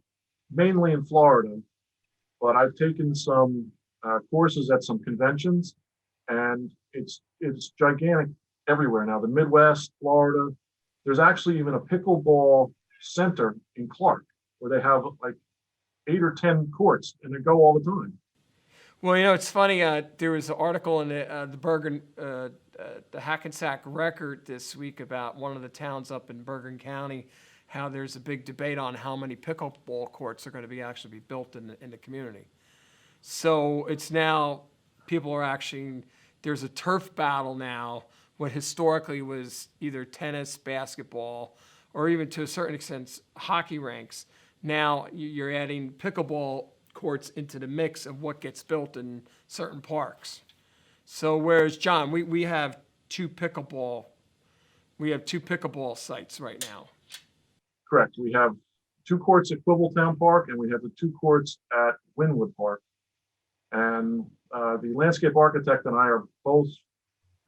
mainly in Florida, but I've taken some courses at some conventions, and it's gigantic everywhere now. The Midwest, Florida. There's actually even a pickleball center in Clark where they have like 8 or 10 courts, and they go all the time. Well, it's funny. There was an article in the Hackensack Record this week about one of the towns up in Bergen County, how there's a big debate on how many pickleball courts are going to be actually be built in the community. So it's now people are actually, there's a turf battle now, what historically was either tennis, basketball, or even to a certain extent hockey rinks. Now you're adding pickleball courts into the mix of what gets built in certain parks. So whereas, John, we have two pickleball sites right now. Correct. We have 2 courts at Quibbletown Park, and we have the 2 courts at Wynwood Park. And the landscape architect and I are both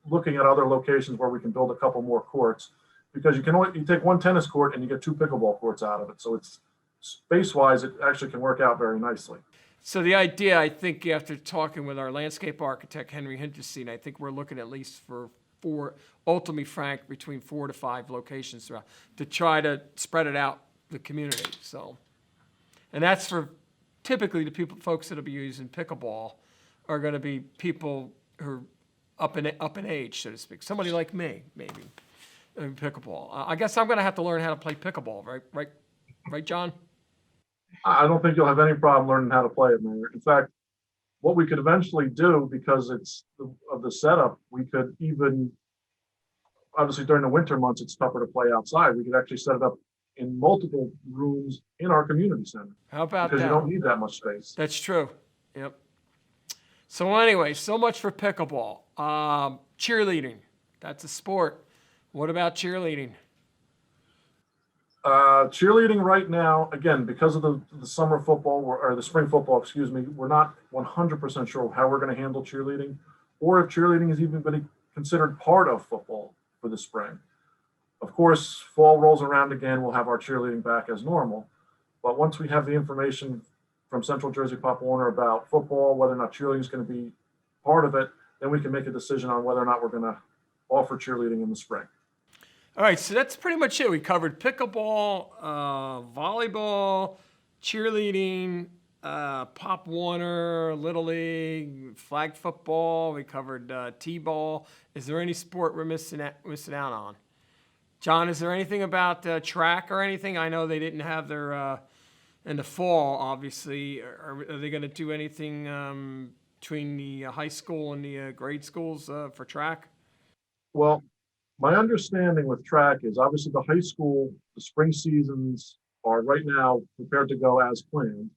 looking at other locations where we can build a couple more courts, because you take 1 tennis court and you get 2 pickleball courts out of it. So it's space-wise, it actually can work out very nicely. So the idea, I think, after talking with our landscape architect, Henry Hinterstein, I think we're looking at least for 4, ultimately, Frank, between 4 to 5 locations throughout to try to spread it out the community. So, and that's for typically the folks that'll be using pickleball are going to be people who are up in age, so to speak. Somebody like me, maybe, in pickleball. I guess I'm going to have to learn how to play pickleball, right, John? I don't think you'll have any problem learning how to play it, Mayor. In fact, what we could eventually do, because of the setup, we could even, obviously during the winter months, it's tougher to play outside. We could actually set it up in multiple rooms in our community center. How about that? Because you don't need that much space. That's true. Yep. So anyway, so much for pickleball. Cheerleading, that's a sport. What about cheerleading? Cheerleading right now, again, because of the summer football or the spring football, excuse me, we're not 100% sure how we're going to handle cheerleading, or if cheerleading is even going to be considered part of football for the spring. Of course, fall rolls around again, we'll have our cheerleading back as normal. But once we have the information from Central Jersey Pop Warner about football, whether or not cheerleading is going to be part of it, then we can make a decision on whether or not we're going to all for cheerleading in the spring. All right, so that's pretty much it. We covered pickleball, volleyball, cheerleading, Pop Warner, Little League, flag football. We covered T-ball. Is there any sport we're missing out on? John, is there anything about track or anything? I know they didn't have their in the fall, obviously. Are they going to do anything between the high school and the grade schools for track? Well, my understanding with track is obviously the high school, the spring seasons are right now prepared to go as planned.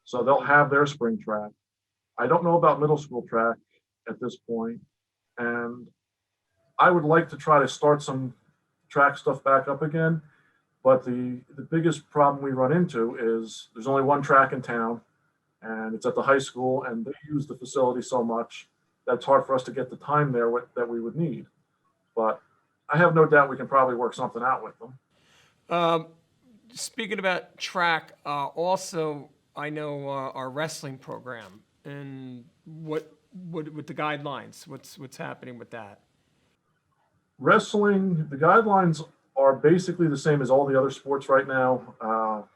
So they'll have their spring track. I don't know about middle school track at this point, and I would like to try to start some track stuff back up again. But the biggest problem we run into is there's only one track in town, and it's at the high school, and they use the facility so much that it's hard for us to get the time there that we would need. But I have no doubt we can probably work something out with them. Speaking about track, also I know our wrestling program and what with the guidelines. What's happening with that? Wrestling, the guidelines are basically the same as all the other sports right now,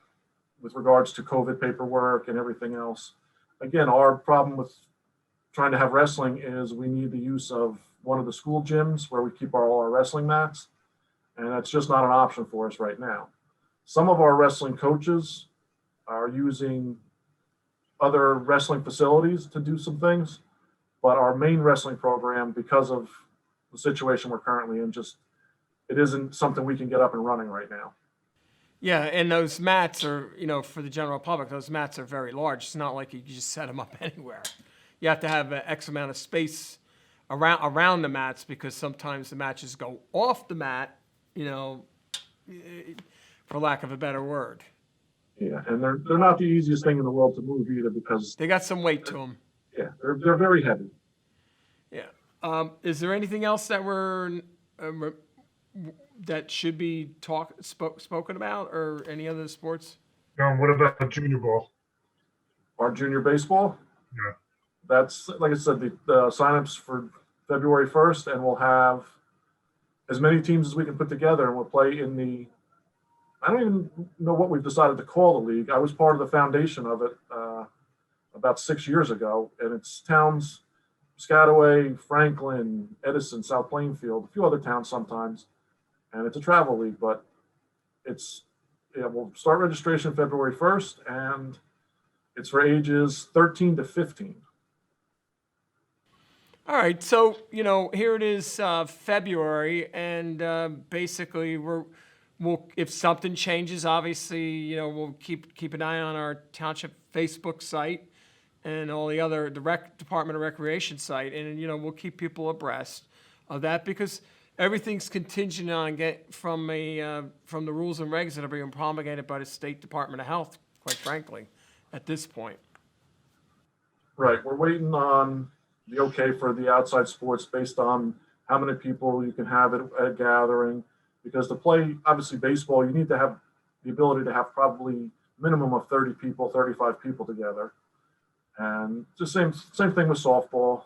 with regards to COVID paperwork and everything else. Again, our problem with trying to have wrestling is we need the use of one of the school gyms where we keep all our wrestling mats, and that's just not an option for us right now. Some of our wrestling coaches are using other wrestling facilities to do some things, but our main wrestling program, because of the situation we're currently in, it isn't something we can get up and running right now. Yeah, and those mats are, for the general public, those mats are very large. It's not like you can just set them up anywhere. You have to have X amount of space around the mats, because sometimes the matches go off the mat, for lack of a better word. Yeah, and they're not the easiest thing in the world to move either, because They got some weight to them. yeah, they're very heavy. Yeah. Is there anything else that that should be spoken about, or any other sports? What about junior ball? Our junior baseball, Yeah. that's, like I said, the signups for February 1st, and we'll have as many teams as we can put together, and we'll play in I don't even know what we've decided to call the league. I was part of the foundation of it about 6 years ago, and it's towns, Piscataway, Franklin, Edison, South Plainfield, a few other towns sometimes, and it's a travel league, but we'll start registration February 1st, and it's for ages 13 to 15. All right, so here it is, February, and basically we'll if something changes, obviously we'll keep an eye on our township Facebook site and all the rec Department of Recreation site, and we'll keep people abreast of that, because everything's contingent on from the rules and regs that are being promulgated by the State Department of Health, quite frankly, at this point. Right, we're waiting on the okay for the outside sports based on how many people you can have at a gathering, because to play, obviously, baseball, you need to have the ability to have probably minimum of 30 people, 35 people together. And it's the same thing with softball.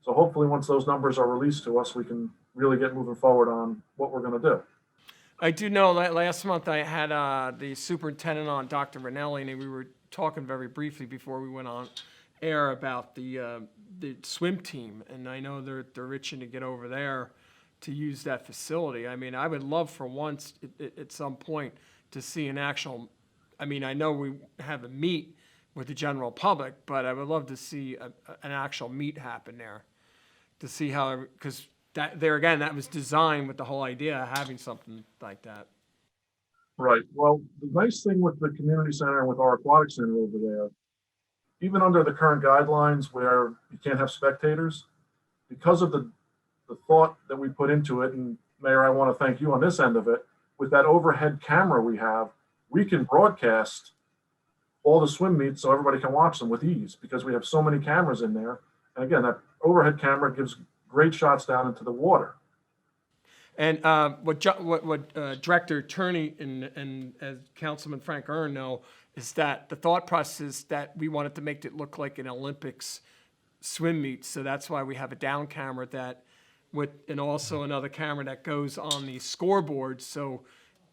So hopefully once those numbers are released to us, we can really get moving forward on what we're going to do. I do know that last month I had the superintendent on, Dr. Ranelli, and we were talking very briefly before we went on air about the swim team, and I know they're itching to get over there to use that facility. I mean, I would love for once at some point to see an actual. I mean, I know we have a meet with the general public, but I would love to see an actual meet happen there, to see how, because that was designed with the whole idea of having something like that. Right. Well, the nice thing with the community center and with our aquatic center over there, even under the current guidelines where you can't have spectators, because of the thought that we put into it, and Mayor, I want to thank you on this end of it, with that overhead camera we have, we can broadcast all the swim meets so everybody can watch them with ease, because we have so many cameras in there. And again, that overhead camera gives great shots down into the water. And what Director Tierney and as Councilman Frank Uhrin know is that the thought process is that we wanted to make it look like an Olympics swim meet. So that's why we have a down camera that and also another camera that goes on the scoreboard. So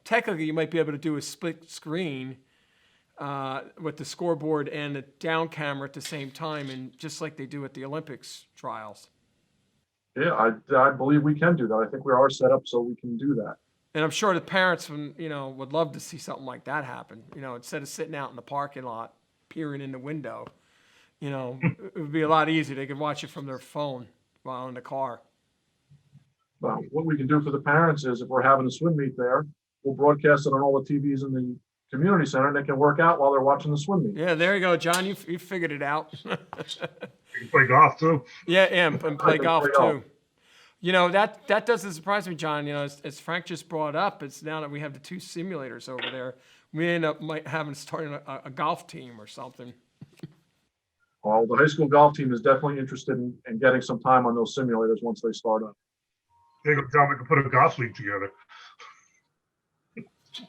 technically, you might be able to do a split screen with the scoreboard and the down camera at the same time, and just like they do at the Olympics trials. Yeah, I believe we can do that. I think we are set up so we can do that. And I'm sure the parents, would love to see something like that happen. Instead of sitting out in the parking lot, peering in the window, it would be a lot easier. They could watch it from their phone while in the car. Well, what we can do for the parents is if we're having a swim meet there, we'll broadcast it on all the TVs in the community center and they can work out while they're watching the swim meet. Yeah, there you go, John. You figured it out. You can play golf too. Yeah, and play golf play golf. too. That doesn't surprise me, John. As Frank just brought up, it's now that we have the 2 simulators over there, we end up starting a golf team or something. Well, the high school golf team is definitely interested in getting some time on those simulators once they start up. There you go, John. We can put a golf league together.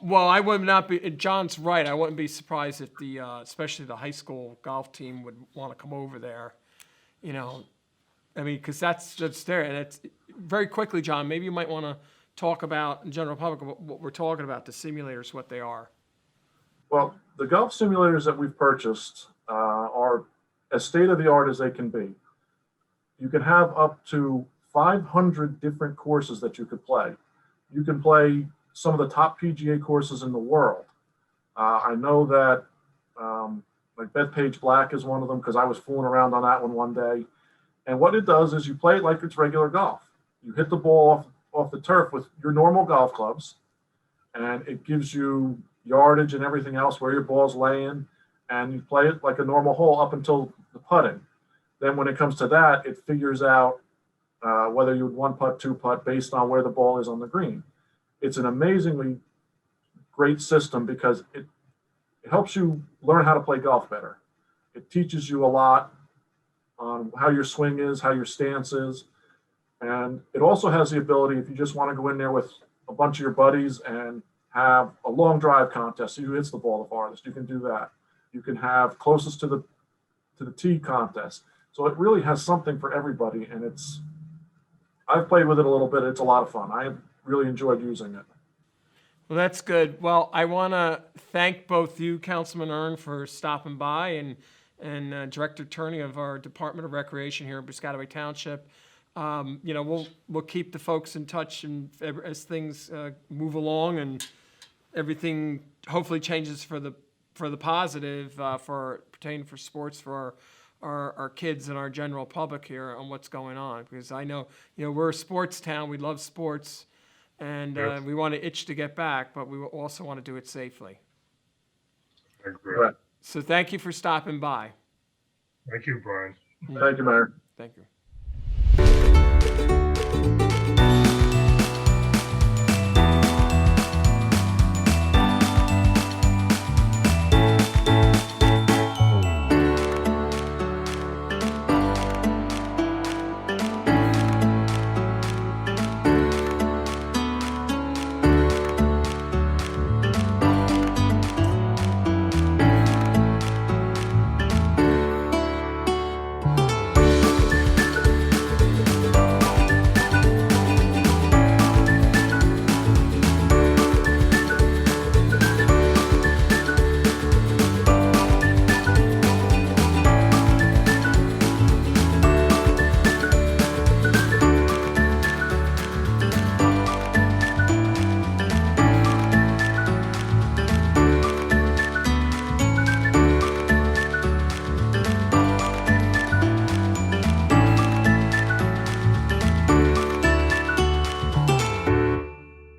Well, I would not be. John's right. I wouldn't be surprised if especially the high school golf team would want to come over there. Because that's there, and it's very quickly, John. Maybe you might want to talk about in general public what we're talking about, the simulators, what they are. Well, the golf simulators that we've purchased are as state of the art as they can be. You can have up to 500 different courses that you could play. You can play some of the top PGA courses in the world. I know that like Bethpage Black is one of them because I was fooling around on that one day. And what it does is you play it like it's regular golf. You hit the ball off the turf with your normal golf clubs, and it gives you yardage and everything else where your ball's laying, and you play it like a normal hole up until the putting. Then when it comes to that, it figures out whether you would 1-putt, 2-putt based on where the ball is on the green. It's an amazingly great system because it helps you learn how to play golf better. It teaches you a lot on how your swing is, how your stance is. And it also has the ability, if you just want to go in there with a bunch of your buddies and have a long drive contest, see who hits the ball the farthest, you can do that. You can have closest to the tee contest. So it really has something for everybody. And I've played with it a little bit. It's a lot of fun. I really enjoyed using it. Well, that's good. Well, I want to thank both you, Councilman Uhrin, for stopping by, and Director Tierney of our Department of Recreation here in Piscataway Township. We'll keep the folks in touch, and as things move along and everything hopefully changes for the positive for pertaining for sports for our kids and our general public here on what's going on. Because I know we're a sports town. We love sports, and we want to itch to get back, but we also want to do it safely. I agree. Correct. So thank you for stopping by. Thank you, Brian. Thank you, Mayor. Thank you.